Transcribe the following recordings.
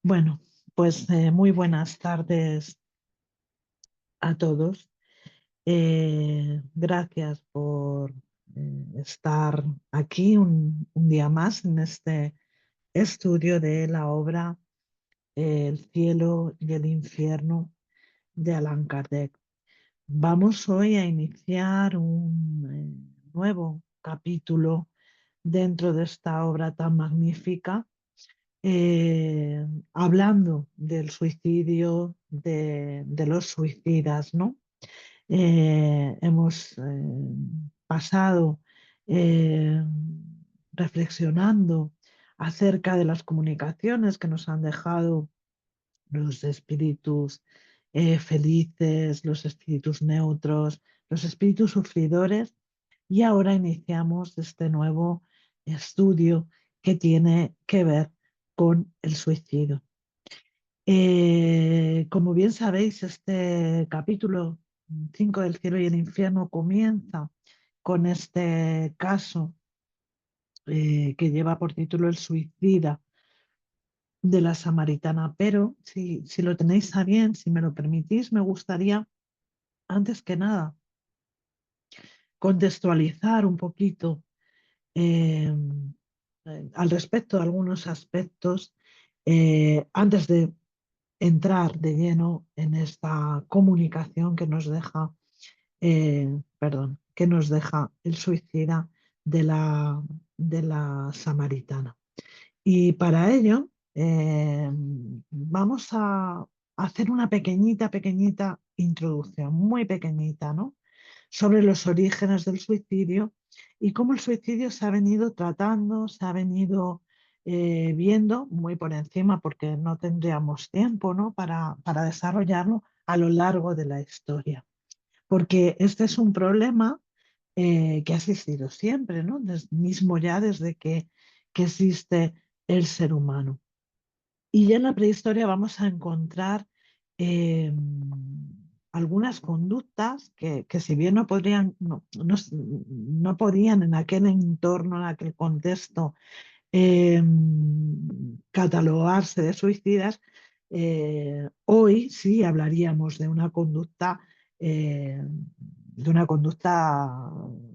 Bueno, pues muy buenas tardes a todos. Gracias por estar aquí un día más en este estudio de la obra El cielo y el infierno de Allan Kardec. Vamos hoy a iniciar un nuevo capítulo dentro de esta obra tan magnífica, eh, hablando del suicidio, de los suicidas, ¿no? Hemos pasado eh, reflexionando acerca de las comunicaciones que nos han dejado los espíritus felices, los espíritus neutros, los espíritus sufridores, y ahora iniciamos este nuevo estudio que tiene que ver con el suicidio. Como bien sabéis, este capítulo 5 del cielo y el infierno comienza con este caso que lleva por título El suicida de la samaritana, pero si lo tenéis a bien, si me lo permitís, me gustaría, antes que nada, contextualizar un poquito eh, al respecto de algunos aspectos antes de entrar de lleno en esta comunicación que nos deja, que nos deja el suicida de la samaritana. Y para ello vamos a hacer una pequeñita introducción, muy pequeñita, ¿no? Sobre los orígenes del suicidio y cómo el suicidio se ha venido tratando, se ha venido viendo muy por encima, porque no tendríamos tiempo, ¿no? para desarrollarlo a lo largo de la historia. Porque este es un problema que ha existido siempre, ¿no? Mismo ya desde que existe el ser humano. Y ya en la prehistoria vamos a encontrar eh, algunas conductas que si bien no podrían, no podían en aquel entorno, en aquel contexto, eh, catalogarse de suicidas, hoy sí hablaríamos de una conducta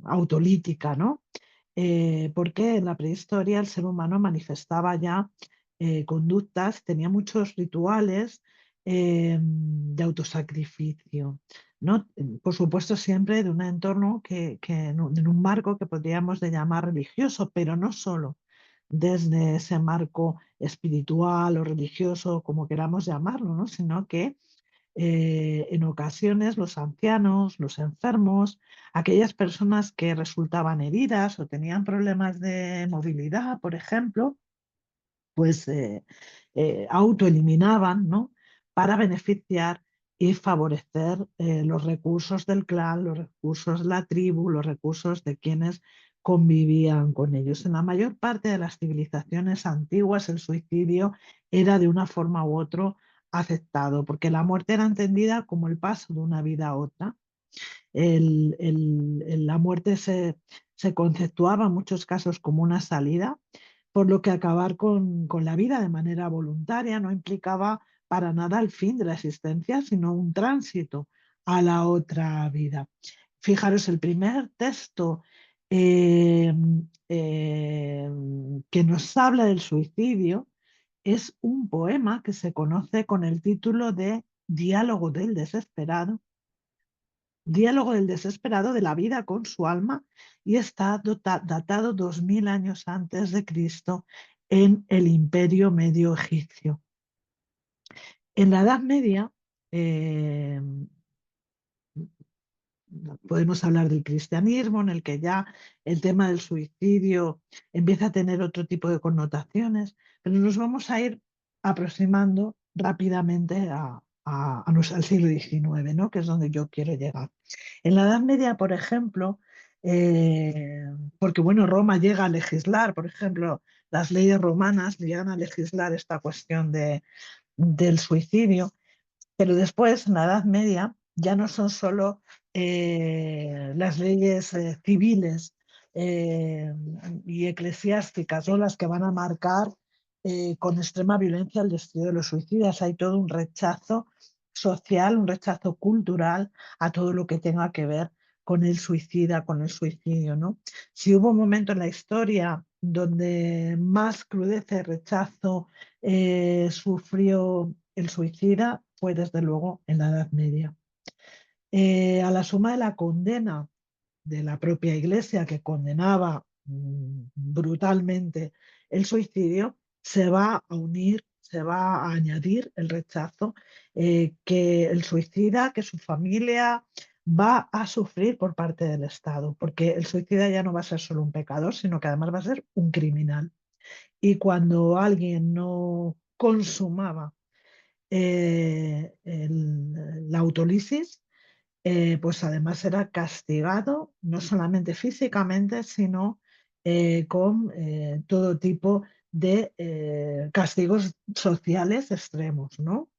autolítica, ¿no? Porque en la prehistoria el ser humano manifestaba ya conductas, tenía muchos rituales de autosacrificio, ¿no? Por supuesto, siempre de un entorno en un marco que podríamos de llamar religioso, pero no solo desde ese marco espiritual o religioso, como queramos llamarlo, ¿no? Sino que en ocasiones los ancianos, los enfermos, aquellas personas que resultaban heridas o tenían problemas de movilidad, por ejemplo, pues autoeliminaban, ¿no? Para beneficiar y favorecer los recursos del clan, los recursos de la tribu, los recursos de quienes convivían con ellos. En la mayor parte de las civilizaciones antiguas el suicidio era de una forma u otra aceptado, porque la muerte era entendida como el paso de una vida a otra. La muerte se conceptuaba en muchos casos como una salida, por lo que acabar con la vida de manera voluntaria no implicaba para nada el fin de la existencia, sino un tránsito a la otra vida. Fijaros, el primer texto eh, eh, que nos habla del suicidio es un poema que se conoce con el título de Diálogo del desesperado de la vida con su alma, y está datado 2000 años antes de Cristo en el Imperio Medio Egipcio. En la Edad Media eh, podemos hablar del cristianismo, en el que ya el tema del suicidio empieza a tener otro tipo de connotaciones, pero nos vamos a ir aproximando rápidamente al siglo XIX, ¿no? Que es donde yo quiero llegar. En la Edad Media, por ejemplo, eh, porque bueno, Roma llega a legislar, por ejemplo, las leyes romanas llegan a legislar esta cuestión del suicidio, pero después, en la Edad Media, ya no son solo las leyes civiles eh, y eclesiásticas, ¿no? Las que van a marcar con extrema violencia el destino de los suicidas. Hay todo un rechazo social, un rechazo cultural a todo lo que tenga que ver con el suicida, con el suicidio, ¿no? Si hubo un momento en la historia donde más crudeza y rechazo sufrió el suicida, fue desde luego en la Edad Media. A la suma de la condena de la propia Iglesia, que condenaba brutalmente el suicidio, se va a unir, se va a añadir el rechazo que el suicida, que su familia va a sufrir por parte del Estado, porque el suicida ya no va a ser solo un pecador, sino que además va a ser un criminal. Y cuando alguien no consumaba la autólisis, pues además era castigado no solamente físicamente, sino con todo tipo de castigos sociales extremos, ¿no?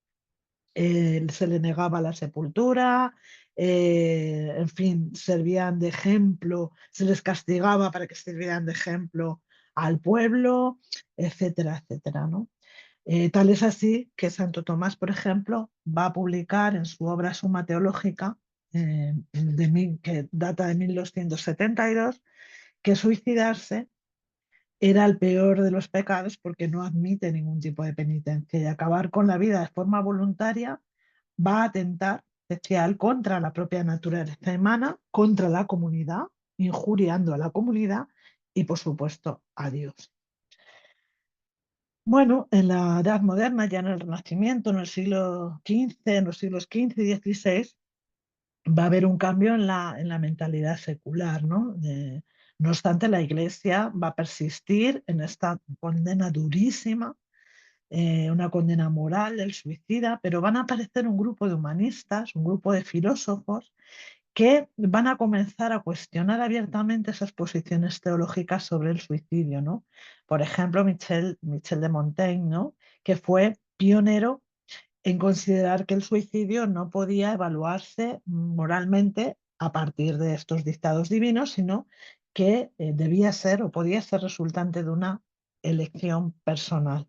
Se le negaba la sepultura, en fin, servían de ejemplo, se les castigaba para que sirvieran de ejemplo al pueblo, etcétera, etcétera, ¿no? Tal es así que Santo Tomás, por ejemplo, va a publicar en su obra Suma Teológica, que data de 1272, que suicidarse era el peor de los pecados porque no admite ningún tipo de penitencia y acabar con la vida de forma voluntaria va a atentar, decía él, contra la propia naturaleza humana, contra la comunidad, injuriando a la comunidad y, por supuesto, a Dios. Bueno, en la Edad Moderna, ya en el Renacimiento, en el siglo XV, en los siglos XV y XVI, va a haber un cambio en la mentalidad secular, ¿no? No obstante, la Iglesia va a persistir en esta condena durísima, una condena moral del suicida, pero van a aparecer un grupo de humanistas, un grupo de filósofos que van a comenzar a cuestionar abiertamente esas posiciones teológicas sobre el suicidio, ¿no? Por ejemplo, Michel de Montaigne, ¿no? Que fue pionero en considerar que el suicidio no podía evaluarse moralmente a partir de estos dictados divinos, sino que debía ser o podía ser resultante de una elección personal.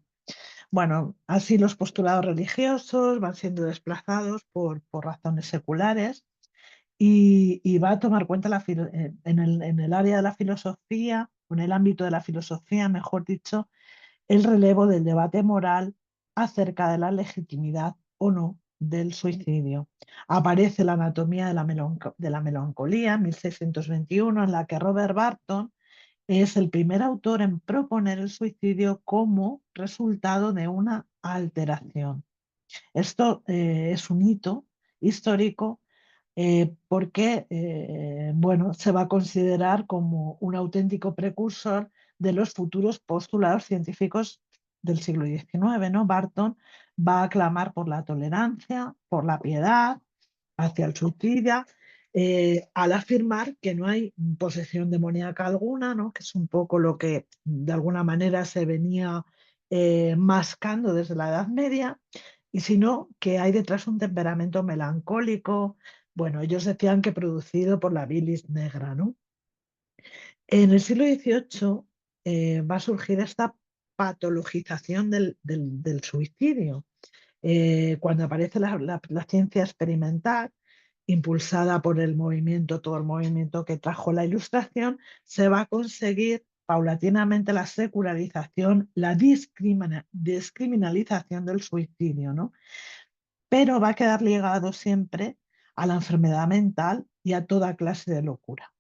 Bueno, así los postulados religiosos van siendo desplazados por razones seculares y va a tomar cuenta en el área de la filosofía, o en el ámbito de la filosofía, mejor dicho, el relevo del debate moral acerca de la legitimidad o no del suicidio. Aparece la anatomía de la melancolía en 1621, en la que Robert Barton es el primer autor en proponer el suicidio como resultado de una alteración. Esto es un hito histórico porque bueno, se va a considerar como un auténtico precursor de los futuros postulados científicos del siglo XIX, ¿no? Barton va a clamar por la tolerancia, por la piedad hacia el suicida, al afirmar que no hay posesión demoníaca alguna, ¿no? Que es un poco lo que de alguna manera se venía mascando desde la Edad Media, y sino que hay detrás un temperamento melancólico, bueno, ellos decían que producido por la bilis negra, ¿no? En el siglo XVIII va a surgir esta patologización del suicidio. Cuando aparece la ciencia experimental, impulsada por el movimiento, todo el movimiento que trajo la Ilustración, se va a conseguir paulatinamente la secularización, la descriminalización del suicidio, ¿no? Pero va a quedar ligado siempre a la enfermedad mental y a toda clase de locura.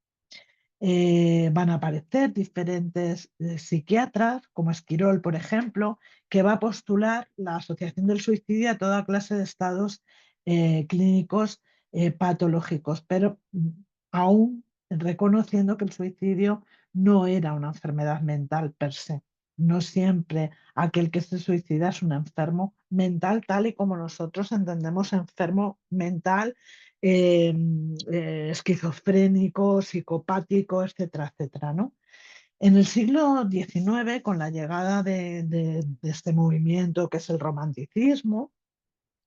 Van a aparecer diferentes psiquiatras, como Esquirol, por ejemplo, que va a postular la asociación del suicidio a toda clase de estados clínicos patológicos, pero aún reconociendo que el suicidio no era una enfermedad mental per se. No siempre aquel que se suicida es un enfermo mental, tal y como nosotros entendemos enfermo mental, esquizofrénico, psicopático, etcétera, etcétera, ¿no? En el siglo XIX, con la llegada de este movimiento que es el romanticismo,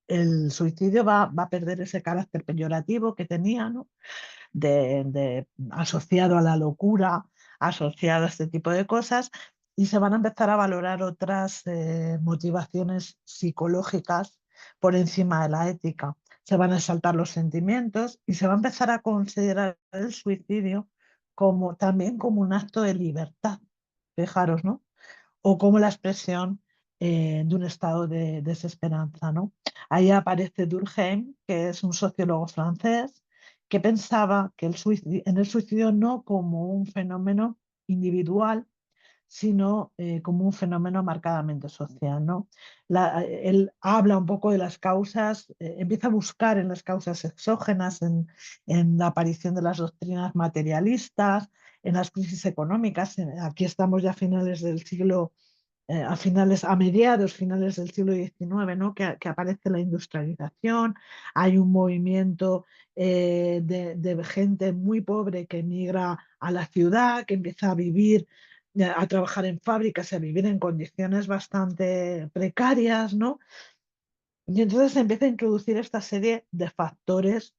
el suicidio va a perder ese carácter peyorativo que tenía, ¿no? Asociado a la locura, asociado a este tipo de cosas, y se van a empezar a valorar otras motivaciones psicológicas por encima de la ética. Se van a exaltar los sentimientos y se va a empezar a considerar el suicidio como, también como un acto de libertad, fijaros, ¿no? O como la expresión de un estado de desesperanza, ¿no? Ahí aparece Durkheim, que es un sociólogo francés, que pensaba que en el suicidio no como un fenómeno individual, sino como un fenómeno marcadamente social, ¿no? Él habla un poco de las causas, empieza a buscar en las causas exógenas, en la aparición de las doctrinas materialistas, en las crisis económicas. Aquí estamos ya a finales del siglo a mediados, finales del siglo XIX, ¿no? Que aparece la industrialización, hay un movimiento de gente muy pobre que emigra a la ciudad, que empieza a vivir, a trabajar en fábricas y a vivir en condiciones bastante precarias, ¿no? Y entonces se empieza a introducir esta serie de factores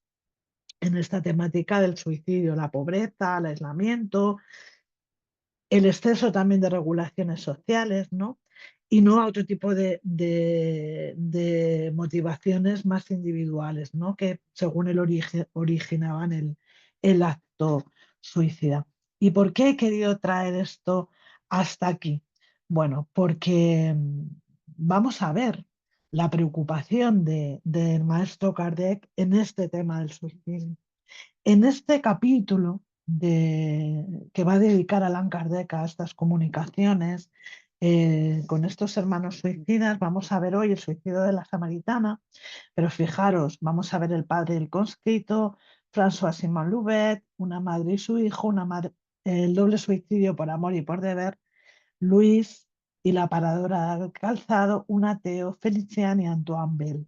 en esta temática del suicidio, la pobreza, el aislamiento, el exceso también de regulaciones sociales, ¿no? Y no a otro tipo de motivaciones más individuales, ¿no? Que según el origen originaban el acto suicida. ¿Y por qué he querido traer esto hasta aquí? Bueno, porque vamos a ver la preocupación del maestro Kardec en este tema del suicidio. En este capítulo que va a dedicar Allan Kardec a estas comunicaciones con estos hermanos suicidas, vamos a ver hoy el suicidio de la samaritana, pero fijaros, vamos a ver el padre del conscrito, François Simon Louvet, una madre y su hijo, el doble suicidio por amor y por deber, Luis y la paradora del calzado, un ateo, Felician y Antoine Bell.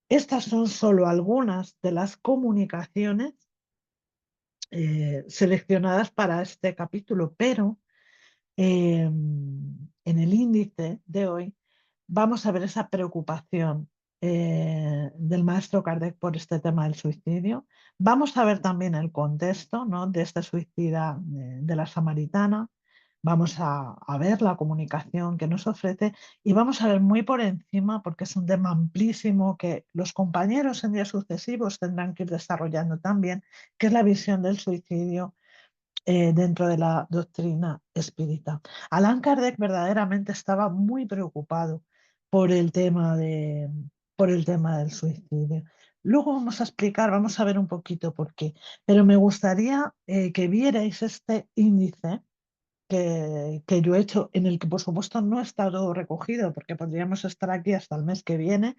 Estas son solo algunas de las comunicaciones seleccionadas para este capítulo, pero en el índice de hoy vamos a ver esa preocupación del maestro Kardec por este tema del suicidio. Vamos a ver también el contexto, ¿no? De este suicida de la samaritana. Vamos a ver la comunicación que nos ofrece y vamos a ver muy por encima, porque es un tema amplísimo que los compañeros en días sucesivos tendrán que ir desarrollando también, que es la visión del suicidio dentro de la doctrina espírita. Allan Kardec verdaderamente estaba muy preocupado por el tema por el tema del suicidio. Luego vamos a explicar, vamos a ver un poquito por qué, pero me gustaría que vierais este índice que yo he hecho, en el que por supuesto no está todo recogido, porque podríamos estar aquí hasta el mes que viene,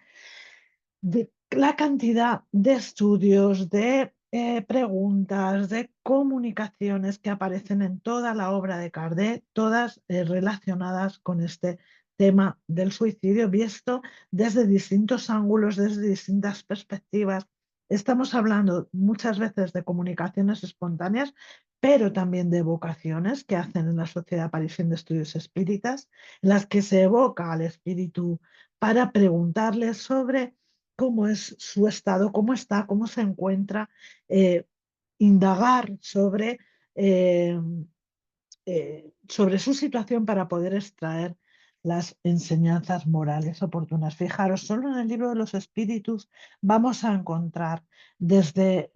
de la cantidad de estudios, de preguntas, de comunicaciones que aparecen en toda la obra de Kardec, todas relacionadas con este tema del suicidio, visto desde distintos ángulos, desde distintas perspectivas. Estamos hablando muchas veces de comunicaciones espontáneas, pero también de evocaciones que hacen en la Sociedad Parisiense de Estudios Espíritas, en las que se evoca al espíritu para preguntarle sobre cómo es su estado, cómo está, cómo se encuentra, eh, indagar eh, sobre su situación para poder extraer las enseñanzas morales oportunas. Fijaros, solo en el libro de los espíritus vamos a encontrar desde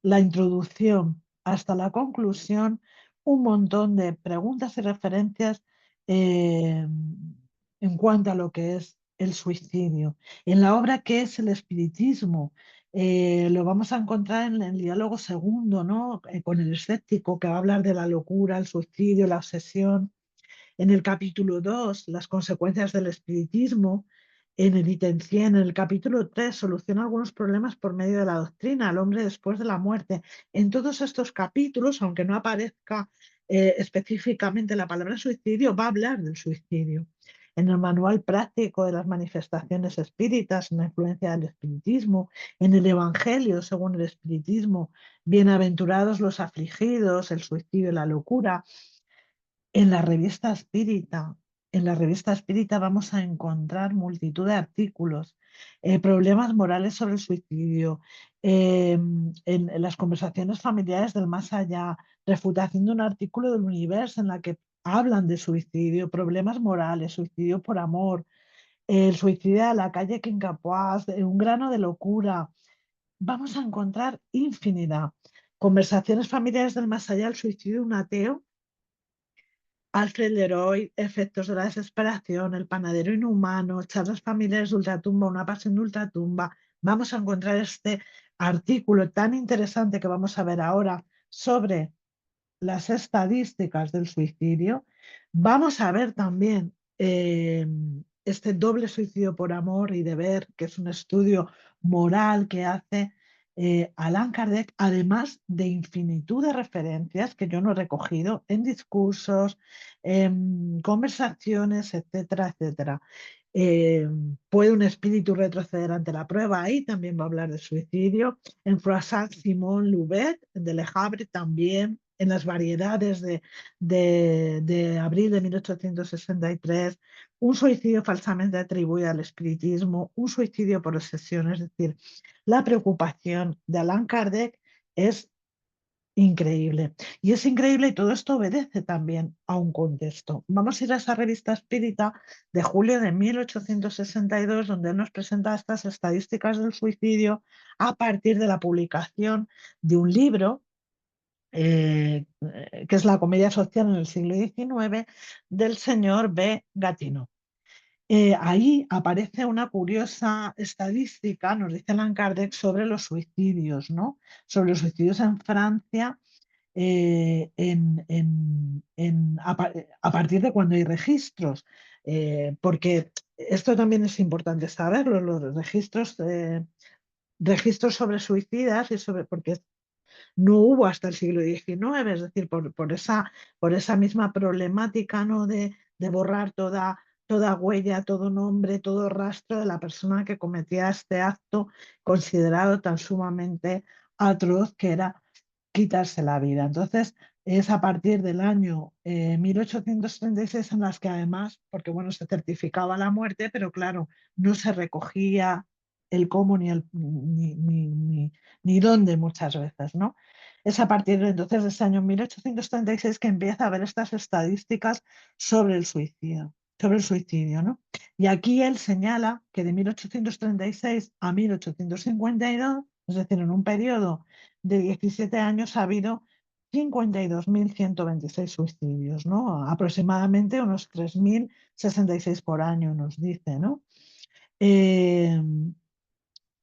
la introducción hasta la conclusión un montón de preguntas y referencias eh, en cuanto a lo que es el suicidio. En la obra que es el espiritismo, lo vamos a encontrar en el diálogo segundo, ¿no? Con el escéptico, que va a hablar de la locura, el suicidio, la obsesión. En el capítulo 2 las consecuencias del espiritismo. En el ítem 100, en el capítulo 3 soluciona algunos problemas por medio de la doctrina, el hombre después de la muerte. En todos estos capítulos, aunque no aparezca específicamente la palabra suicidio, va a hablar del suicidio. En el manual práctico de las manifestaciones espíritas, en la influencia del espiritismo, en el Evangelio, según el espiritismo, bienaventurados los afligidos, el suicidio y la locura. En la revista Espírita, en la revista Espírita vamos a encontrar multitud de artículos, problemas morales sobre el suicidio, en las conversaciones familiares del más allá, refutación de un artículo del Universo en la que hablan de suicidio, problemas morales, suicidio por amor, el suicidio a la calle Quincapoix, un grano de locura. Vamos a encontrar infinidad. Conversaciones familiares del más allá, el suicidio de un ateo, Alfred Leroy, efectos de la desesperación, el panadero inhumano, charlas familiares de ultratumba, una pasión de ultratumba. Vamos a encontrar este artículo tan interesante que vamos a ver ahora sobre las estadísticas del suicidio. Vamos a ver también este doble suicidio por amor y deber, que es un estudio moral que hace Allan Kardec, además de infinitud de referencias que yo no he recogido en discursos, en conversaciones, etcétera, etcétera. Eh, ¿Puede un espíritu retroceder ante la prueba? Ahí también va a hablar de suicidio. En Froissart, Simon Louvet, de Le Havre también, en las variedades de abril de 1863, un suicidio falsamente atribuido al espiritismo, un suicidio por obsesión, es decir, la preocupación de Allan Kardec es increíble. Y es increíble y todo esto obedece también a un contexto. Vamos a ir a esa revista espírita de julio de 1862, donde él nos presenta estas estadísticas del suicidio a partir de la publicación de un libro que es la comedia social en el siglo XIX, del señor B. Gatineau. Ahí aparece una curiosa estadística, nos dice Allan Kardec, sobre los suicidios, ¿no? Sobre los suicidios en Francia a partir de cuando hay registros, porque esto también es importante saberlo, los registros sobre suicidas y sobre, porque no hubo hasta el siglo XIX, es decir, por esa misma problemática, ¿no? de borrar toda huella, todo nombre, todo rastro de la persona que cometía este acto considerado tan sumamente atroz que era quitarse la vida. Entonces, es a partir del año 1836 en las que además, porque bueno, se certificaba la muerte, pero claro, no se recogía el cómo ni dónde muchas veces, ¿no? Es a partir de entonces de ese año 1836 que empieza a haber estas estadísticas sobre el suicidio, ¿no? Y aquí él señala que de 1836 a 1852, es decir, en un periodo de 17 años, ha habido 52.126 suicidios, ¿no? Aproximadamente unos 3.066 por año, nos dice, ¿no? Eh,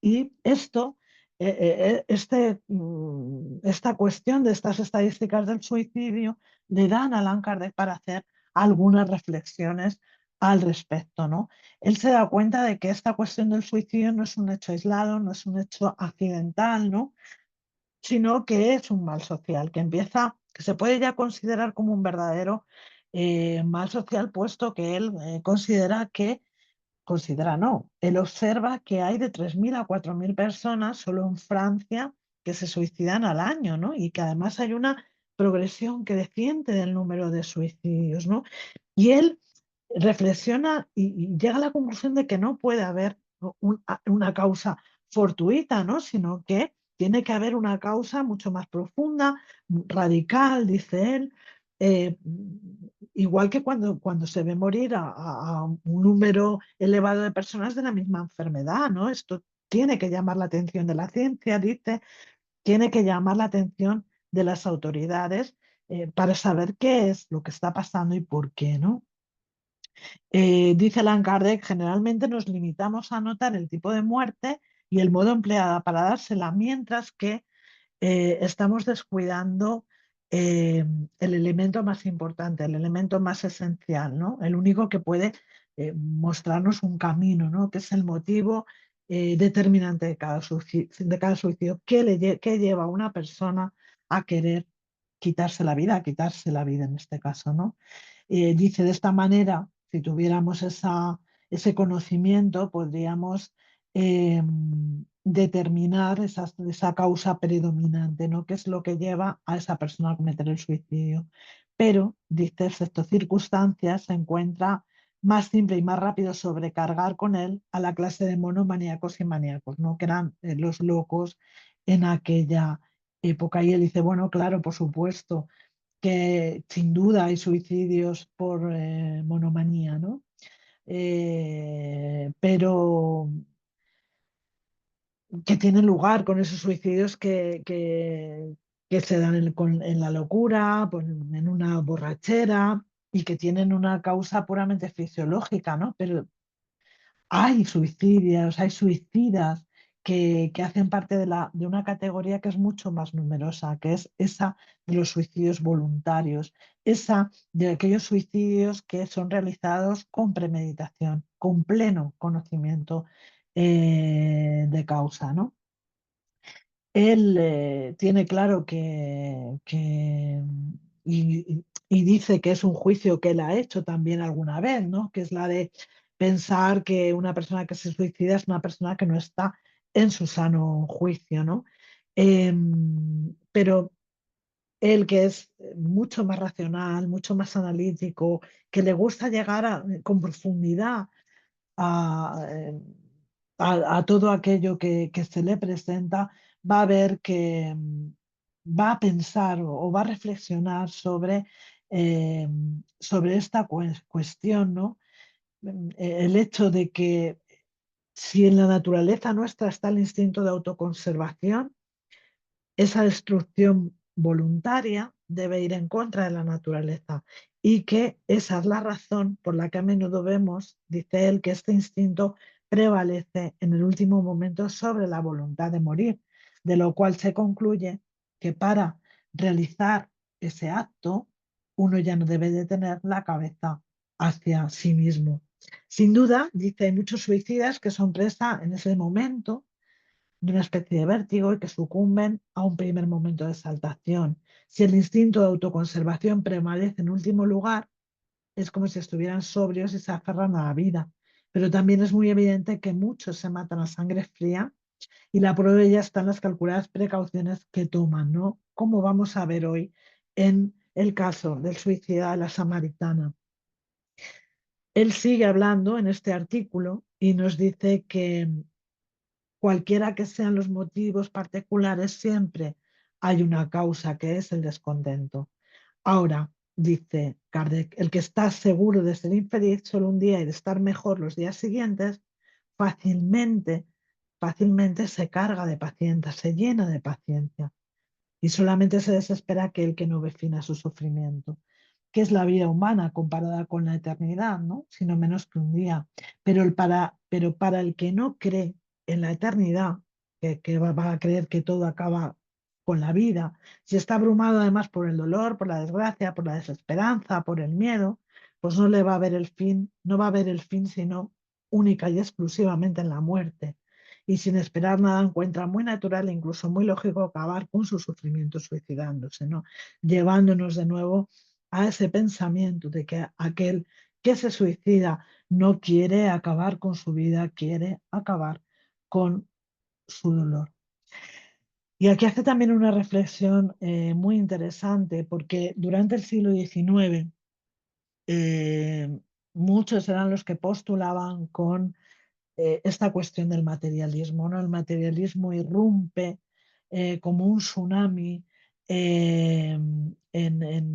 y esto, esta cuestión de estas estadísticas del suicidio le dan a Allan Kardec para hacer algunas reflexiones al respecto, ¿no? Él se da cuenta de que esta cuestión del suicidio no es un hecho aislado, no es un hecho accidental, ¿no? Sino que es un mal social, que se puede ya considerar como un verdadero mal social, puesto que él considera no, él observa que hay de 3.000 a 4.000 personas solo en Francia que se suicidan al año, ¿no? Y que además hay una progresión creciente del número de suicidios, ¿no? Y él reflexiona y llega a la conclusión de que no puede haber una causa fortuita, ¿no? Sino que tiene que haber una causa mucho más profunda, radical, dice él, eh, igual que cuando se ve morir a un número elevado de personas de la misma enfermedad, ¿no? Esto tiene que llamar la atención de la ciencia, dice, tiene que llamar la atención de las autoridades para saber qué es lo que está pasando y por qué, ¿no? Dice Allan Kardec, generalmente nos limitamos a notar el tipo de muerte y el modo empleado para dársela, mientras que estamos descuidando eh, el elemento más importante, el elemento más esencial, ¿no? El único que puede mostrarnos un camino, ¿no? Que es el motivo determinante de cada suicidio. ¿Qué lleva a una persona a querer a quitarse la vida en este caso, ¿no? Dice de esta manera, si tuviéramos ese conocimiento, podríamos determinar esa causa predominante, ¿no? ¿Qué es lo que lleva a esa persona a cometer el suicidio? Pero, dice, excepto circunstancias, se encuentra más simple y más rápido sobrecargar con él a la clase de monomaníacos y maníacos, ¿no? Que eran los locos en aquella época. Y él dice, bueno, claro, por supuesto, que sin duda hay suicidios por monomanía, ¿no? Pero que tienen lugar con esos suicidios que se dan en la locura, pues, en una borrachera y que tienen una causa puramente fisiológica, ¿no? Pero hay suicidios, hay suicidas que hacen parte de una categoría que es mucho más numerosa, que es esa de los suicidios voluntarios, esa de aquellos suicidios que son realizados con premeditación, con pleno conocimiento de causa, ¿no? Él tiene claro y dice que es un juicio que él ha hecho también alguna vez, ¿no? Que es la de pensar que una persona que se suicida es una persona que no está en su sano juicio, ¿no? Pero él, que es mucho más racional, mucho más analítico, que le gusta llegar con profundidad a, a todo aquello que se le presenta, va a ver que va a pensar o va a reflexionar eh, sobre esta cuestión, ¿no? El hecho de que si en la naturaleza nuestra está el instinto de autoconservación, esa destrucción voluntaria debe ir en contra de la naturaleza y que esa es la razón por la que a menudo vemos, dice él, que este instinto prevalece en el último momento sobre la voluntad de morir, de lo cual se concluye que para realizar ese acto uno ya no debe de tener la cabeza hacia sí mismo. Sin duda, dice, hay muchos suicidas que son presa en ese momento de una especie de vértigo y que sucumben a un primer momento de exaltación. Si el instinto de autoconservación prevalece en último lugar, es como si estuvieran sobrios y se aferran a la vida. Pero también es muy evidente que muchos se matan a sangre fría y la prueba de ello está en las calculadas precauciones que toman, ¿no? Como vamos a ver hoy en el caso del suicida de la samaritana. Él sigue hablando en este artículo y nos dice que cualquiera que sean los motivos particulares, siempre hay una causa que es el descontento. Ahora, dice Kardec, el que está seguro de ser infeliz solo un día y de estar mejor los días siguientes, fácilmente, fácilmente se carga de paciencia, se llena de paciencia y solamente se desespera aquel que no ve fin a su sufrimiento, que es la vida humana comparada con la eternidad, ¿no? Sino menos que un día. Pero para el que no cree en la eternidad, que va a creer que todo acaba con la vida, si está abrumado además por el dolor, por la desgracia, por la desesperanza, por el miedo, pues no le va a ver el fin, no va a ver el fin sino única y exclusivamente en la muerte y sin esperar nada encuentra muy natural e incluso muy lógico acabar con su sufrimiento suicidándose, ¿no? Llevándonos de nuevo a ese pensamiento de que aquel que se suicida no quiere acabar con su vida, quiere acabar con su dolor. Y aquí hace también una reflexión muy interesante, porque durante el siglo XIX muchos eran los que postulaban con esta cuestión del materialismo, ¿no? El materialismo irrumpe como un tsunami en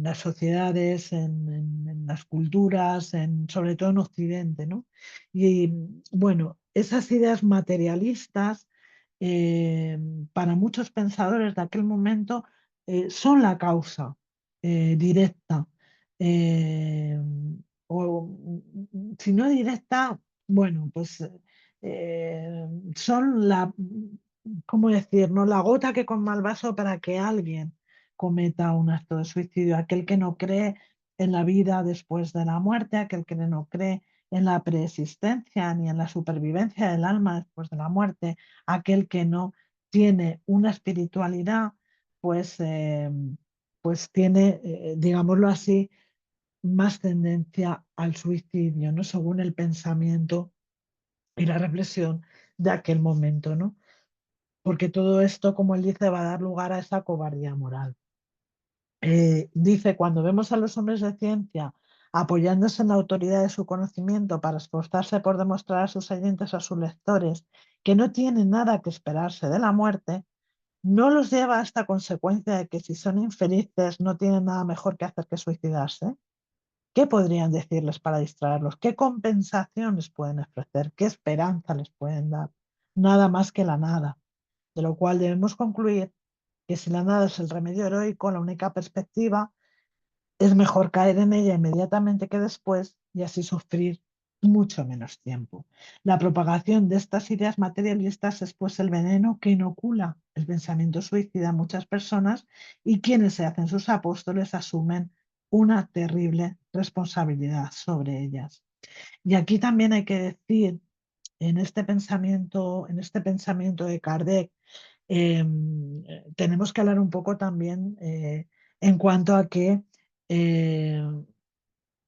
las sociedades, en las culturas, sobre todo en Occidente, ¿no? Y bueno, esas ideas materialistas eh, para muchos pensadores de aquel momento son la causa directa. eh, si no directa, bueno, pues eh, son ¿cómo decir? ¿No? La gota que colma el vaso para que alguien cometa un acto de suicidio. Aquel que no cree en la vida después de la muerte, aquel que no cree en la preexistencia ni en la supervivencia del alma después de la muerte, aquel que no tiene una espiritualidad, pues, pues tiene, digámoslo así, más tendencia al suicidio, ¿no? Según el pensamiento y la reflexión de aquel momento, ¿no? Porque todo esto, como él dice, va a dar lugar a esa cobardía moral. Dice, cuando vemos a los hombres de ciencia apoyándose en la autoridad de su conocimiento para esforzarse por demostrar a sus oyentes, a sus lectores, que no tienen nada que esperarse de la muerte, no los lleva a esta consecuencia de que si son infelices no tienen nada mejor que hacer que suicidarse. ¿Qué podrían decirles para distraerlos? ¿Qué compensación les pueden ofrecer? ¿Qué esperanza les pueden dar? Nada más que la nada. De lo cual debemos concluir que si la nada es el remedio heroico, la única perspectiva, es mejor caer en ella inmediatamente que después y así sufrir mucho menos tiempo. La propagación de estas ideas materialistas es pues el veneno que inocula el pensamiento suicida a muchas personas y quienes se hacen sus apóstoles asumen una terrible responsabilidad sobre ellas. Y aquí también hay que decir, en este pensamiento de Kardec, tenemos que hablar un poco también en cuanto a que eh,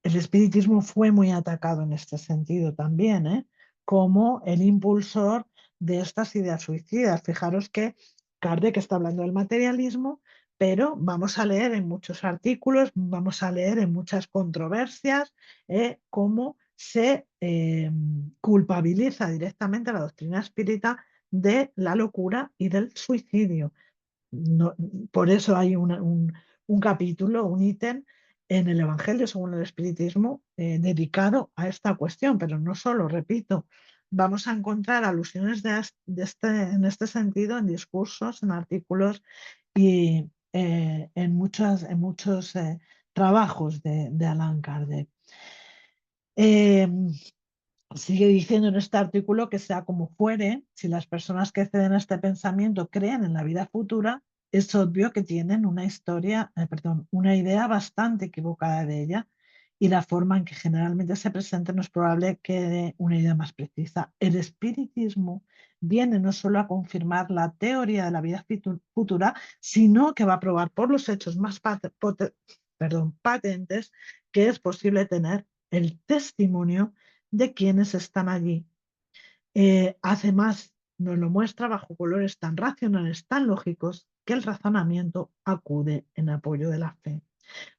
el espiritismo fue muy atacado en este sentido también, ¿eh? Como el impulsor de estas ideas suicidas. Fijaros que Kardec está hablando del materialismo, pero vamos a leer en muchos artículos, vamos a leer en muchas controversias, cómo se culpabiliza directamente a la doctrina espírita de la locura y del suicidio. No, por eso hay un capítulo, un ítem en el Evangelio según el Espiritismo dedicado a esta cuestión, pero no solo, repito, vamos a encontrar alusiones en este sentido en discursos, en artículos y en muchos trabajos de Allan Kardec. Eh, Sigue diciendo en este artículo que sea como fuere, si las personas que ceden a este pensamiento creen en la vida futura, es obvio que tienen una una idea bastante equivocada de ella y la forma en que generalmente se presenta no es probable que dé una idea más precisa. El espiritismo viene no solo a confirmar la teoría de la vida futura, sino que va a probar por los hechos más patentes que es posible tener el testimonio de quienes están allí. Hace más, nos lo muestra bajo colores tan racionales, tan lógicos, que el razonamiento acude en apoyo de la fe.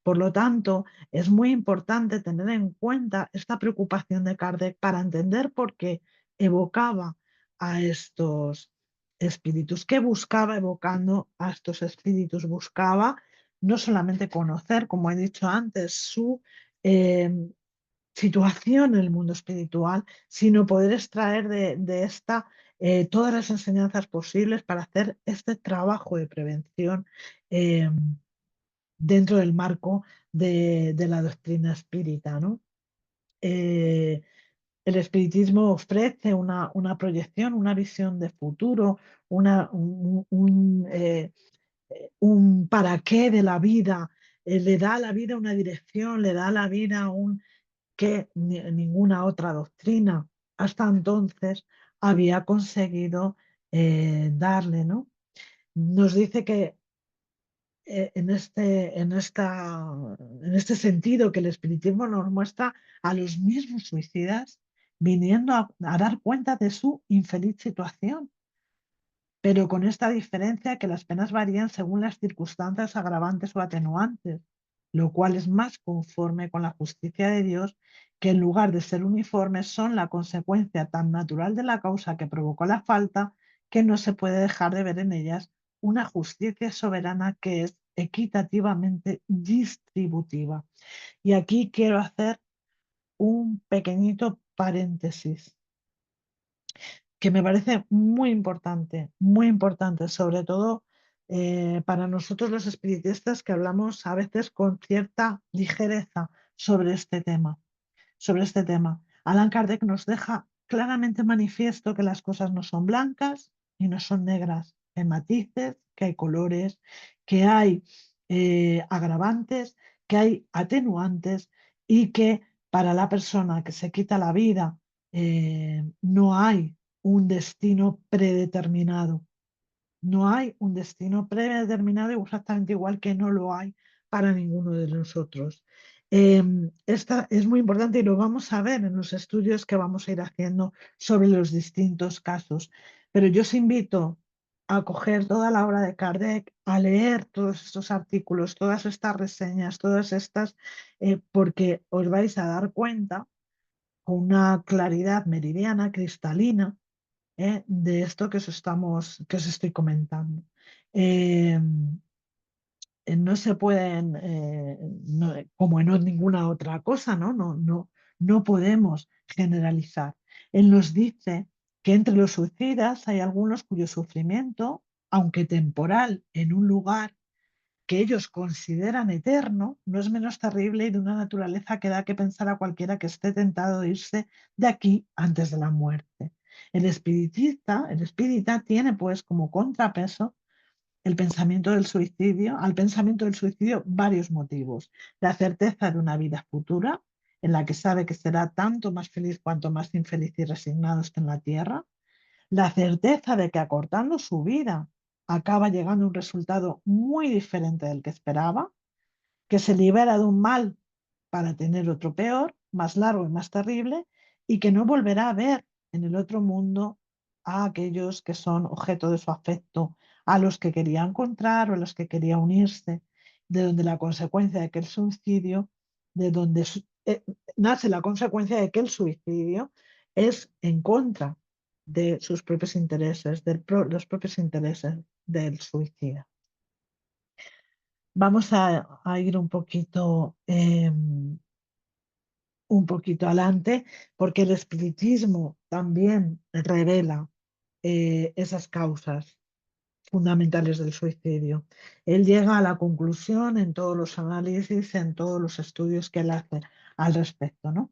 Por lo tanto, es muy importante tener en cuenta esta preocupación de Kardec para entender por qué evocaba a estos espíritus. ¿Qué buscaba evocando a estos espíritus? Buscaba no solamente conocer, como he dicho antes, su eh, situación en el mundo espiritual, sino poder extraer de esta todas las enseñanzas posibles para hacer este trabajo de prevención eh, dentro del marco de la doctrina espírita, ¿no? Eh, el espiritismo ofrece una proyección, una visión de futuro, un para qué de la vida, le da a la vida una dirección, le da a la vida un que ninguna otra doctrina hasta entonces había conseguido darle, ¿no? Nos dice que en este sentido que el espiritismo nos muestra a los mismos suicidas viniendo a dar cuenta de su infeliz situación, pero con esta diferencia que las penas varían según las circunstancias agravantes o atenuantes, lo cual es más conforme con la justicia de Dios, que en lugar de ser uniformes son la consecuencia tan natural de la causa que provocó la falta, que no se puede dejar de ver en ellas una justicia soberana que es equitativamente distributiva. Y aquí quiero hacer un pequeñito paréntesis que me parece muy importante, sobre todo para nosotros los espiritistas que hablamos a veces con cierta ligereza sobre este tema. Allan Kardec nos deja claramente manifiesto que las cosas no son blancas y no son negras, hay matices, que hay colores, que hay agravantes, que hay atenuantes y que para la persona que se quita la vida no hay un destino predeterminado. No hay un destino predeterminado exactamente igual que no lo hay para ninguno de nosotros. Esta es muy importante y lo vamos a ver en los estudios que vamos a ir haciendo sobre los distintos casos. Pero yo os invito a coger toda la obra de Kardec, a leer todos estos artículos, todas estas reseñas, todas estas, porque os vais a dar cuenta con una claridad meridiana, cristalina, de esto que os estoy comentando. Eh, no se pueden, como en ninguna otra cosa, ¿no? No podemos generalizar. Él nos dice que entre los suicidas hay algunos cuyo sufrimiento, aunque temporal, en un lugar que ellos consideran eterno, no es menos terrible y de una naturaleza que da que pensar a cualquiera que esté tentado de irse de aquí antes de la muerte. El espírita tiene pues como contrapeso al pensamiento del suicidio varios motivos. La certeza de una vida futura, en la que sabe que será tanto más feliz cuanto más infeliz y resignado esté en la tierra. La certeza de que acortando su vida acaba llegando a un resultado muy diferente del que esperaba, que se libera de un mal para tener otro peor, más largo y más terrible, y que no volverá a ver en el otro mundo a aquellos que son objeto de su afecto, a los que quería encontrar o a los que quería unirse, de donde la consecuencia de que el suicidio, de donde nace la consecuencia de que el suicidio es en contra de sus propios intereses, de los propios intereses del suicida. Vamos a ir un poquito adelante, porque el espiritismo también revela esas causas fundamentales del suicidio. Él llega a la conclusión en todos los análisis, en todos los estudios que él hace al respecto, ¿no?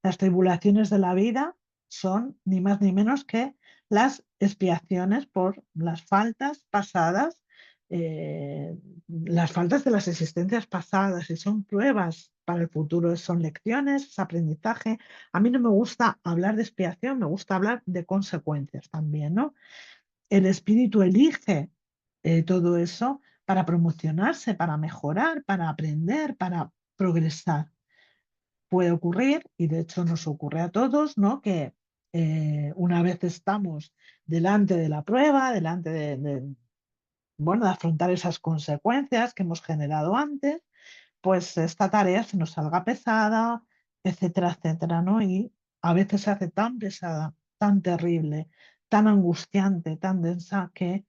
Las tribulaciones de la vida son ni más ni menos que las expiaciones por las faltas pasadas, eh, las faltas de las existencias pasadas, y son pruebas para el futuro, son lecciones, es aprendizaje. A mí no me gusta hablar de expiación, me gusta hablar de consecuencias también, ¿no? El espíritu elige todo eso para promocionarse, para mejorar, para aprender, para progresar. Puede ocurrir, y de hecho nos ocurre a todos, ¿no? Que una vez estamos delante de la prueba, delante bueno, de afrontar esas consecuencias que hemos generado antes, pues esta tarea se nos salga pesada, etcétera, etcétera, ¿no? Y a veces se hace tan pesada, tan terrible, tan angustiante, tan densa que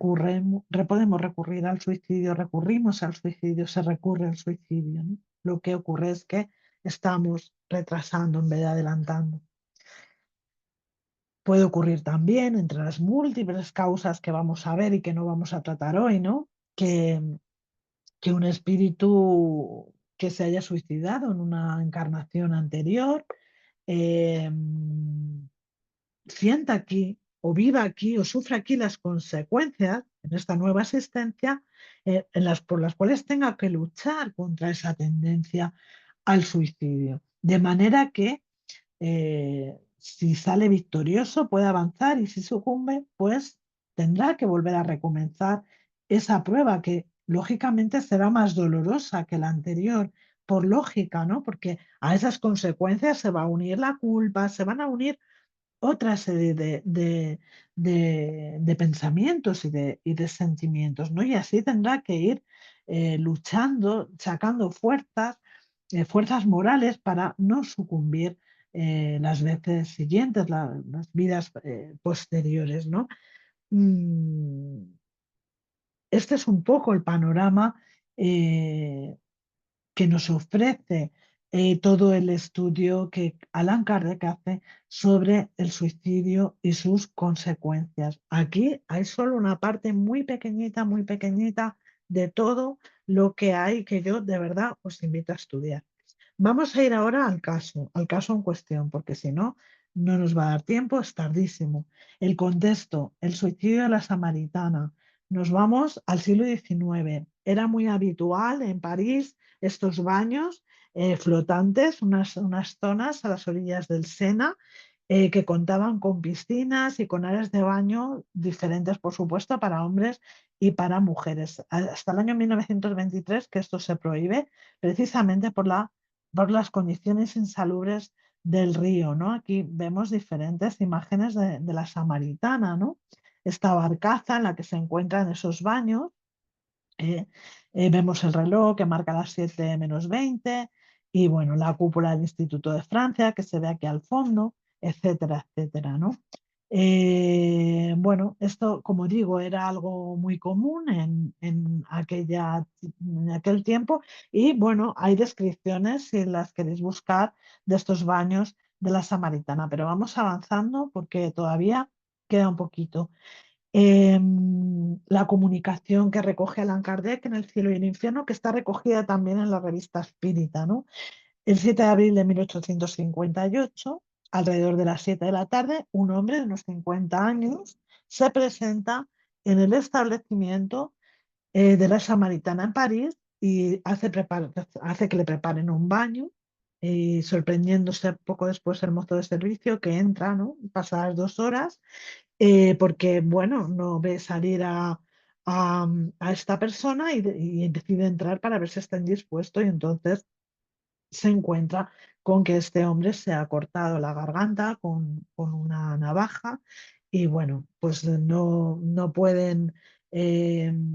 podemos recurrir al suicidio, recurrimos al suicidio, se recurre al suicidio, ¿no? Lo que ocurre es que estamos retrasando en vez de adelantando. Puede ocurrir también, entre las múltiples causas que vamos a ver y que no vamos a tratar hoy, ¿no? Que un espíritu que se haya suicidado en una encarnación anterior eh, sienta aquí o viva aquí o sufra aquí las consecuencias en esta nueva existencia por las cuales tenga que luchar contra esa tendencia al suicidio. De manera que si sale victorioso puede avanzar y si sucumbe, pues tendrá que volver a recomenzar esa prueba que lógicamente será más dolorosa que la anterior, por lógica, ¿no? Porque a esas consecuencias se va a unir la culpa, se van a unir otra serie de pensamientos y de sentimientos, ¿no? Y así tendrá que ir luchando, sacando fuerzas morales para no sucumbir las veces siguientes, las vidas posteriores, ¿no? Mm, Este es un poco el panorama eh, que nos ofrece todo el estudio que Allan Kardec hace sobre el suicidio y sus consecuencias. Aquí hay solo una parte muy pequeñita de todo lo que hay que yo de verdad os invito a estudiar. Vamos a ir ahora al caso en cuestión, porque si no, no nos va a dar tiempo, es tardísimo. El contexto, el suicidio de la samaritana. Nos vamos al siglo XIX. Era muy habitual en París estos baños flotantes, unas zonas a las orillas del Sena, que contaban con piscinas y con áreas de baño diferentes, por supuesto, para hombres y para mujeres. Hasta el año 1923 que esto se prohíbe, precisamente por las condiciones insalubres del río, ¿no? Aquí vemos diferentes imágenes de la samaritana, ¿no? Esta barcaza en la que se encuentran esos baños. eh, Vemos el reloj que marca las 7 menos 20 y, bueno, la cúpula del Instituto de Francia que se ve aquí al fondo, etcétera, etcétera, ¿no? Bueno, esto, como digo, era algo muy común en aquel tiempo y bueno, hay descripciones, si las queréis buscar, de estos baños de la Samaritana, pero vamos avanzando porque todavía queda un poquito. La comunicación que recoge Allan Kardec en El cielo y el infierno, que está recogida también en la revista Espírita, ¿no? El 7 de abril de 1858, alrededor de las 7 de la tarde, un hombre de unos 50 años se presenta en el establecimiento de la Samaritana en París y hace que le preparen un baño, y sorprendiéndose poco después el mozo de servicio que entra, ¿no? Pasadas 2 horas, porque, bueno, no ve salir a esta persona y decide entrar para ver si está indispuesto y entonces se encuentra con que este hombre se ha cortado la garganta con una navaja y bueno, pues no pueden,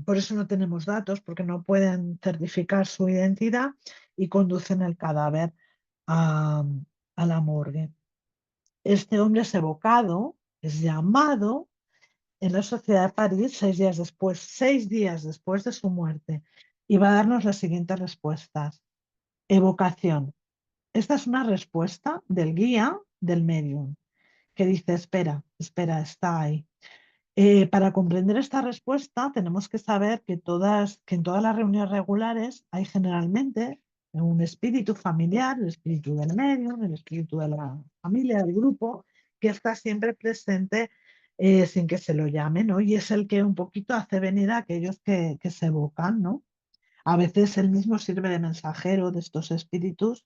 por eso no tenemos datos, porque no pueden certificar su identidad y conducen el cadáver a, a la morgue. Este hombre es evocado, es llamado en la Sociedad de París 6 días después, 6 días después de su muerte, y va a darnos las siguientes respuestas. Evocación. Esta es una respuesta del guía del medium, que dice, espera, espera, está ahí. Para comprender esta respuesta tenemos que saber que en todas las reuniones regulares hay generalmente un espíritu familiar, el espíritu del medium, el espíritu de la familia, del grupo, que está siempre presente sin que se lo llame, ¿no? Y es el que un poquito hace venir a aquellos que se evocan, ¿no? A veces él mismo sirve de mensajero de estos espíritus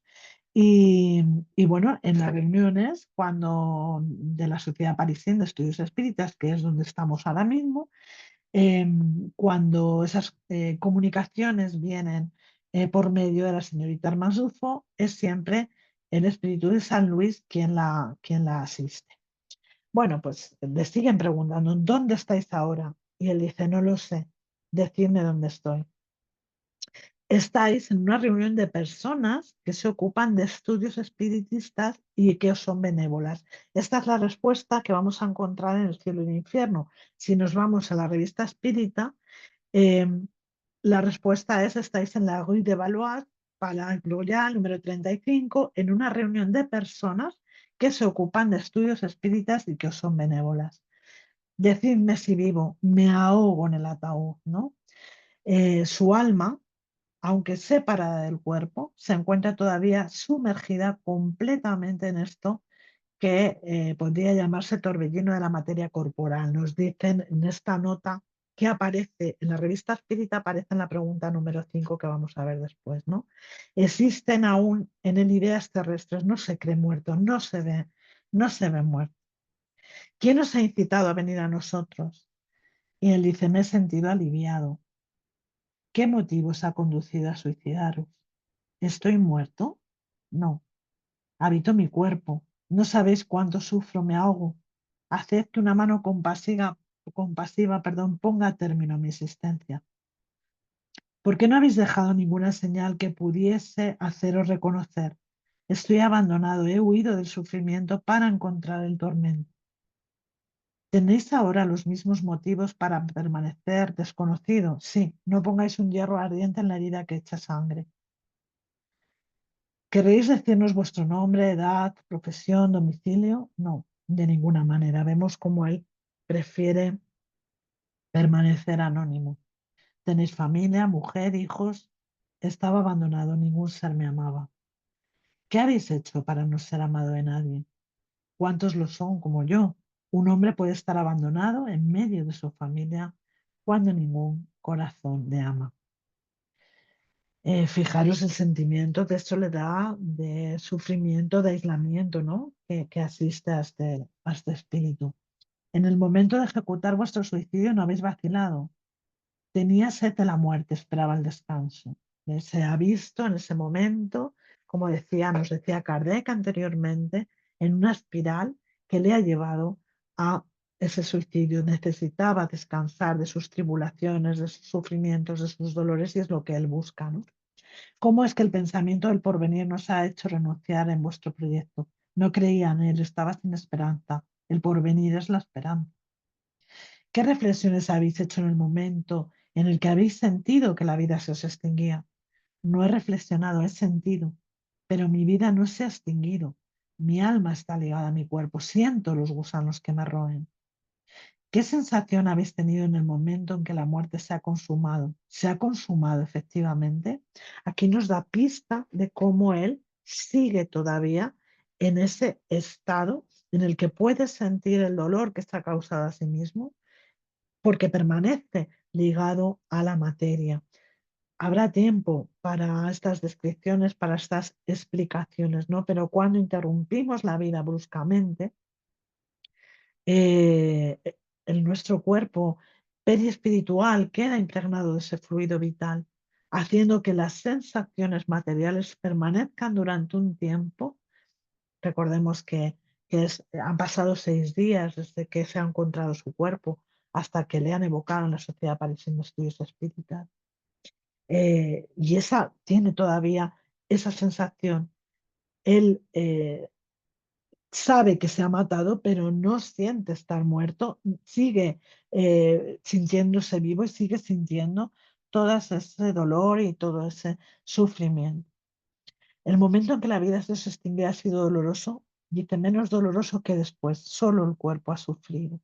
y bueno, en las reuniones de la Sociedad Parisina de Estudios Espíritas, que es donde estamos ahora mismo, cuando esas comunicaciones vienen por medio de la señorita Armanzufo, es siempre el espíritu de San Luis quien la asiste. Bueno, pues le siguen preguntando, ¿dónde estáis ahora? Y él dice, no lo sé, decidme dónde estoy. Estáis en una reunión de personas que se ocupan de estudios espiritistas y que os son benévolas. Esta es la respuesta que vamos a encontrar en El cielo y el infierno. Si nos vamos a la revista espírita, eh, la respuesta es: estáis en la Rue de Valois, Palais Royal, número 35, en una reunión de personas que se ocupan de estudios espíritas y que os son benévolas. Decidme si vivo, me ahogo en el ataúd, ¿no? Su alma, aunque separada del cuerpo, se encuentra todavía sumergida completamente en esto que podría llamarse torbellino de la materia corporal. Nos dicen en esta nota que aparece en la revista Espírita, aparece en la pregunta número 5 que vamos a ver después, ¿no? Existen aún en él ideas terrestres, no se cree muerto, no se ve muerto. ¿Quién os ha incitado a venir a nosotros? Y él dice, me he sentido aliviado. ¿Qué motivo os ha conducido a suicidaros? ¿Estoy muerto? No. Habito mi cuerpo. No sabéis cuánto sufro, me ahogo. Haced que una mano compasiva, ponga término a mi existencia. ¿Por qué no habéis dejado ninguna señal que pudiese haceros reconocer? Estoy abandonado, he huido del sufrimiento para encontrar el tormento. ¿Tenéis ahora los mismos motivos para permanecer desconocido? Sí, no pongáis un hierro ardiente en la herida que echa sangre. ¿Queréis decirnos vuestro nombre, edad, profesión, domicilio? No, de ninguna manera. Vemos cómo él prefiere permanecer anónimo. ¿Tenéis familia, mujer, hijos? Estaba abandonado, ningún ser me amaba. ¿Qué habéis hecho para no ser amado de nadie? ¿Cuántos lo son como yo? Un hombre puede estar abandonado en medio de su familia cuando ningún corazón le ama. Fijaros el sentimiento de soledad, de sufrimiento, de aislamiento, ¿no? Que asiste a este espíritu. En el momento de ejecutar vuestro suicidio no habéis vacilado. Tenía sed de la muerte, esperaba el descanso. Se ha visto en ese momento, como nos decía Kardec anteriormente, en una espiral que le ha llevado a ese suicidio. Necesitaba descansar de sus tribulaciones, de sus sufrimientos, de sus dolores, y es lo que él busca, ¿no? ¿Cómo es que el pensamiento del porvenir nos ha hecho renunciar en vuestro proyecto? No creía en él, estaba sin esperanza. El porvenir es la esperanza. ¿Qué reflexiones habéis hecho en el momento en el que habéis sentido que la vida se os extinguía? No he reflexionado, he sentido, pero mi vida no se ha extinguido. Mi alma está ligada a mi cuerpo, siento los gusanos que me roen. ¿Qué sensación habéis tenido en el momento en que la muerte se ha consumado? ¿Se ha consumado efectivamente? Aquí nos da pista de cómo él sigue todavía en ese estado en el que puede sentir el dolor que está causado a sí mismo, porque permanece ligado a la materia. Habrá tiempo para estas descripciones, para estas explicaciones, ¿no? Pero cuando interrumpimos la vida bruscamente, eh, nuestro cuerpo periespiritual queda impregnado de ese fluido vital, haciendo que las sensaciones materiales permanezcan durante un tiempo. Recordemos que han pasado 6 días desde que se ha encontrado su cuerpo hasta que le han evocado en la Sociedad Parisina de Estudios Espíritas. Y esa tiene todavía esa sensación. Él sabe que se ha matado, pero no siente estar muerto, sigue sintiéndose vivo y sigue sintiendo todo ese dolor y todo ese sufrimiento. El momento en que la vida se extingue ha sido doloroso, dice menos doloroso que después, solo el cuerpo ha sufrido.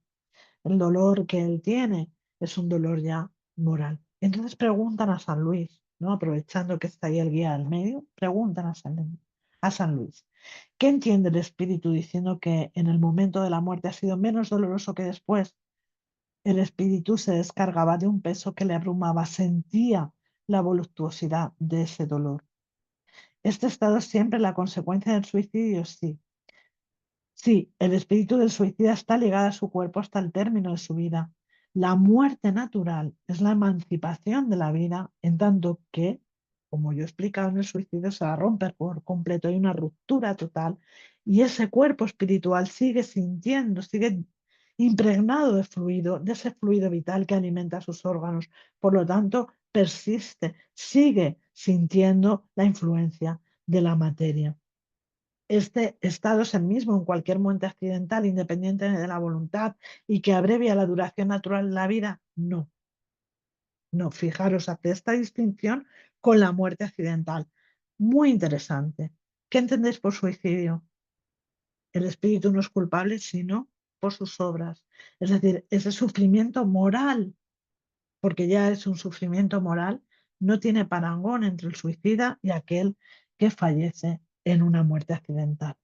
El dolor que él tiene es un dolor ya moral. Entonces preguntan a San Luis, ¿no? Aprovechando que está ahí el guía del medio, preguntan a San Luis. ¿Qué entiende el espíritu diciendo que en el momento de la muerte ha sido menos doloroso que después? El espíritu se descargaba de un peso que le abrumaba, sentía la voluptuosidad de ese dolor. ¿Este estado es siempre la consecuencia del suicidio? Sí. Sí, el espíritu del suicida está ligado a su cuerpo hasta el término de su vida. La muerte natural es la emancipación de la vida, en tanto que, como yo he explicado en el suicidio, se va a romper por completo, hay una ruptura total y ese cuerpo espiritual sigue sintiendo, sigue impregnado de fluido, de ese fluido vital que alimenta sus órganos. Por lo tanto, persiste, sigue sintiendo la influencia de la materia. Este estado es el mismo en cualquier muerte accidental, independiente de la voluntad y que abrevia la duración natural de la vida. No, no, fijaros, hace esta distinción con la muerte accidental. Muy interesante. ¿Qué entendéis por suicidio? El espíritu no es culpable, sino por sus obras. Es decir, ese sufrimiento moral, porque ya es un sufrimiento moral, no tiene parangón entre el suicida y aquel que fallece en una muerte accidental.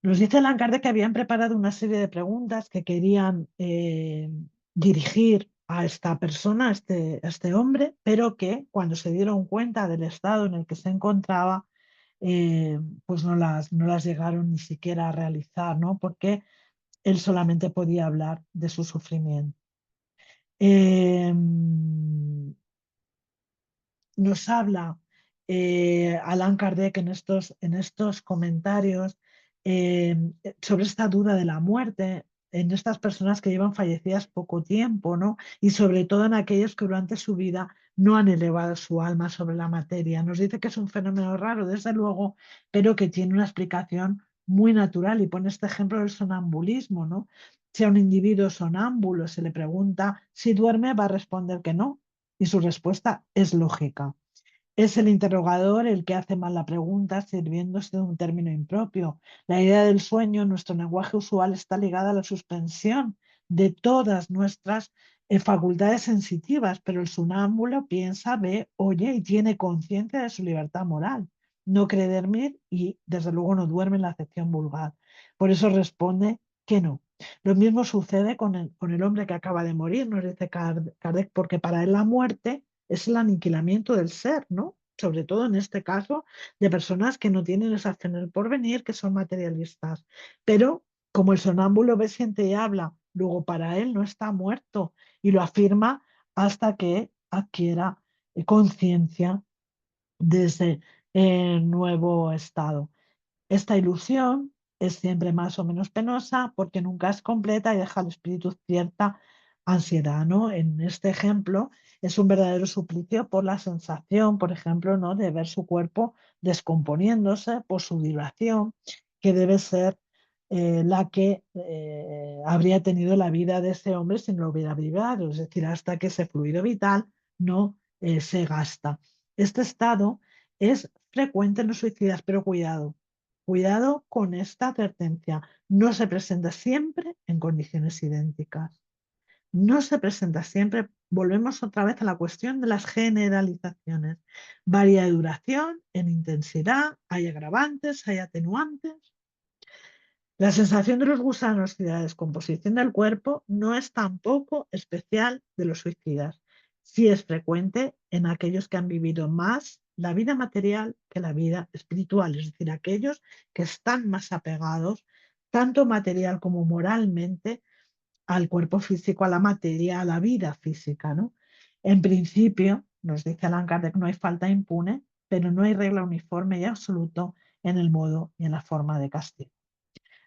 Nos dice Allan Kardec que habían preparado una serie de preguntas que querían dirigir a esta persona, a este hombre, pero que cuando se dieron cuenta del estado en el que se encontraba, pues no las llegaron ni siquiera a realizar, ¿no? Porque él solamente podía hablar de su sufrimiento. Eh, Nos habla Allan Kardec en estos comentarios eh, sobre esta duda de la muerte en estas personas que llevan fallecidas poco tiempo, ¿no? Y sobre todo en aquellos que durante su vida no han elevado su alma sobre la materia. Nos dice que es un fenómeno raro, desde luego, pero que tiene una explicación muy natural y pone este ejemplo del sonambulismo, ¿no? Si a un individuo sonámbulo se le pregunta si duerme, va a responder que no, y su respuesta es lógica. Es el interrogador el que hace mal la pregunta, sirviéndose de un término impropio. La idea del sueño en nuestro lenguaje usual está ligada a la suspensión de todas nuestras facultades sensitivas, pero el sonámbulo piensa, ve, oye y tiene conciencia de su libertad moral. No cree dormir y, desde luego, no duerme en la acepción vulgar. Por eso responde que no. Lo mismo sucede con el hombre que acaba de morir, nos dice Kardec, porque para él la muerte es el aniquilamiento del ser, ¿no? Sobre todo en este caso de personas que no tienen esa fe en el porvenir, que son materialistas. Pero como el sonámbulo ve, siente y habla, luego para él no está muerto y lo afirma hasta que adquiera conciencia de ese nuevo estado. Esta ilusión es siempre más o menos penosa porque nunca es completa y deja al espíritu cierta ansiedad, ¿no? En este ejemplo es un verdadero suplicio por la sensación, por ejemplo, ¿no? De ver su cuerpo descomponiéndose por su dilación, que debe ser la que habría tenido la vida de ese hombre si no lo hubiera vibrado, es decir, hasta que ese fluido vital no se gasta. Este estado es frecuente en los suicidas, pero cuidado, cuidado con esta advertencia. No se presenta siempre en condiciones idénticas. No se presenta siempre. Volvemos otra vez a la cuestión de las generalizaciones. Varía de duración, en intensidad, hay agravantes, hay atenuantes. La sensación de los gusanos y de la descomposición del cuerpo no es tampoco especial de los suicidas. Sí es frecuente en aquellos que han vivido más la vida material que la vida espiritual, es decir, aquellos que están más apegados, tanto material como moralmente, al cuerpo físico, a la materia, a la vida física, ¿no? En principio, nos dice Allan Kardec, no hay falta impune, pero no hay regla uniforme y absoluto en el modo y en la forma de castigo.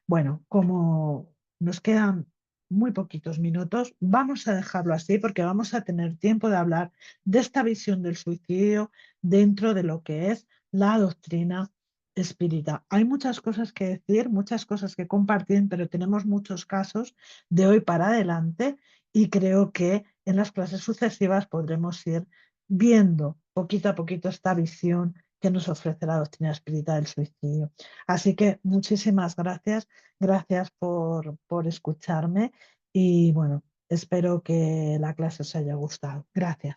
Bueno, como nos quedan muy poquitos minutos, vamos a dejarlo así porque vamos a tener tiempo de hablar de esta visión del suicidio dentro de lo que es la doctrina espírita. Hay muchas cosas que decir, muchas cosas que compartir, pero tenemos muchos casos de hoy para adelante y creo que en las clases sucesivas podremos ir viendo poquito a poquito esta visión que nos ofrece la doctrina espírita del suicidio. Así que muchísimas gracias. Gracias por escucharme y bueno, espero que la clase os haya gustado. Gracias.